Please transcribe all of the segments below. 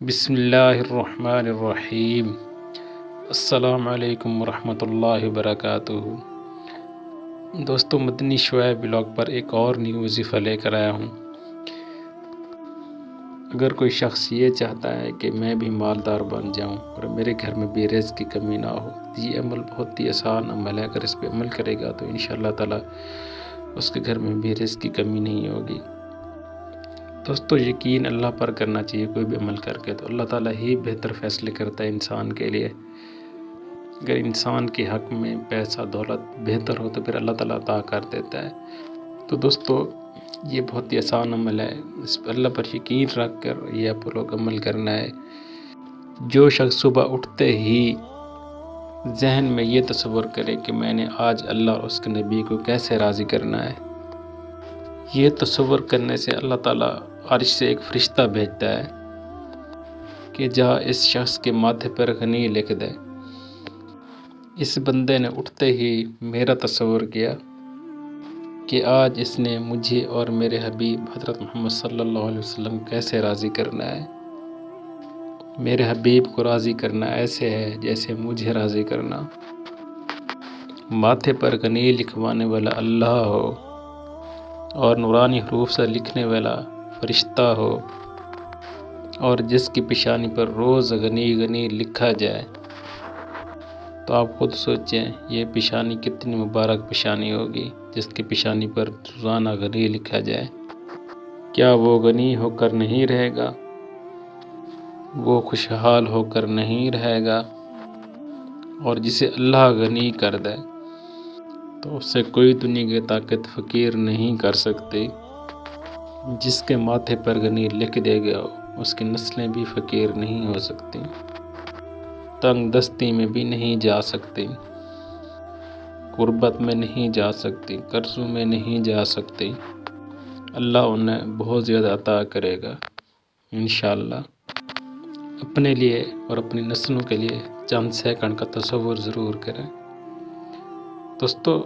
بسم اللہ الرحمن الرحیم۔ السلام علیکم ورحمۃ اللہ وبرکاتہ۔ دوستو، مدنی شعیب بلاگ پر ایک اور نیو وظیفہ لے کر آیا ہوں۔ اگر کوئی شخص یہ چاہتا ہے کہ میں بھی مالدار بن جاؤں اور میرے گھر میں بھی رزق کی کمی نہ ہو، یہ عمل بہت ہی آسان عمل ہے۔ اگر اس پہ عمل کرے گا تو انشاءاللہ تعالی اس کے گھر میں بھی رزق کی کمی نہیں ہوگی۔ دوستو، یقین اللہ پر کرنا چاہیے کوئی بھی عمل کر کے، تو اللہ تعالیٰ ہی بہتر فیصلے کرتا ہے انسان کے لیے۔ اگر انسان کے حق میں پیسہ دولت بہتر ہو تو پھر اللہ تعالیٰ عطا کر دیتا ہے۔ تو دوستو، یہ بہت ہی آسان عمل ہے، اس پر اللہ پر یقین رکھ کر یہ آپ لوگ عمل کرنا ہے۔ جو شخص صبح اٹھتے ہی ذہن میں یہ تصور کرے کہ میں نے آج اللہ اور اس کے نبی کو کیسے راضی کرنا ہے، یہ تصور کرنے سے اللہ تعالیٰ عرش سے ایک فرشتہ بھیجتا ہے کہ جا اس شخص کے ماتھے پر غنی لکھ دے۔ اس بندے نے اٹھتے ہی میرا تصور کیا کہ آج اس نے مجھے اور میرے حبیب حضرت محمد صلی اللہ علیہ وسلم کیسے راضی کرنا ہے۔ میرے حبیب کو راضی کرنا ایسے ہے جیسے مجھے راضی کرنا۔ ماتھے پر غنی لکھوانے والا اللہ ہو اور نورانی حروف سے لکھنے والا فرشتہ ہو، اور جس کی پیشانی پر روز غنی غنی لکھا جائے، تو آپ خود سوچیں یہ پیشانی کتنی مبارک پیشانی ہوگی جس کی پیشانی پر روزانہ غنی لکھا جائے۔ کیا وہ غنی ہو کر نہیں رہے گا؟ وہ خوشحال ہو کر نہیں رہے گا؟ اور جسے اللہ غنی کر دے تو اس سے کوئی دنیا کی طاقت فقیر نہیں کر سکتی۔ جس کے ماتھے پر غنی لکھ دے گا اس کی نسلیں بھی فقیر نہیں ہو سکتی، تنگ دستی میں بھی نہیں جا سکتی، غربت میں نہیں جا سکتی، قرضوں میں نہیں جا سکتی۔ اللہ انہیں بہت زیادہ عطا کرے گا انشاءاللہ۔ اپنے لیے اور اپنی نسلوں کے لیے چند سیکنڈ کا تصور ضرور کریں۔ دوستو،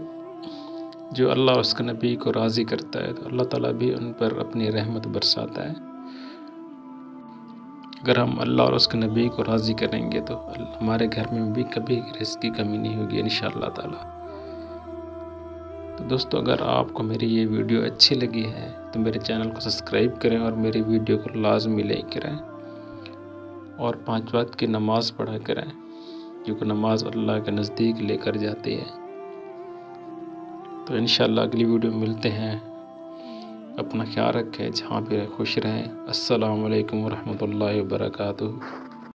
جو اللہ اور اس کے نبی کو راضی کرتا ہے تو اللہ تعالیٰ بھی ان پر اپنی رحمت برساتا ہے۔ اگر ہم اللہ اور اس کے نبی کو راضی کریں گے تو ہمارے گھر میں بھی کبھی رزق کی کمی نہیں ہوگی انشاءاللہ تعالیٰ۔ تو دوستو، اگر آپ کو میری یہ ویڈیو اچھی لگی ہے تو میرے چینل کو سبسکرائب کریں اور میری ویڈیو کو لازمی لائک کریں، اور 5 وقت کی نماز پڑھا کریں، کیونکہ نماز اللہ کے نزدیک لے کر جاتی ہے۔ تو انشاءاللہ اگلی ویڈیو میں ملتے ہیں۔ اپنا خیال رکھیں، جہاں بھی خوش رہیں۔ السلام علیکم ورحمۃ اللہ وبرکاتہ۔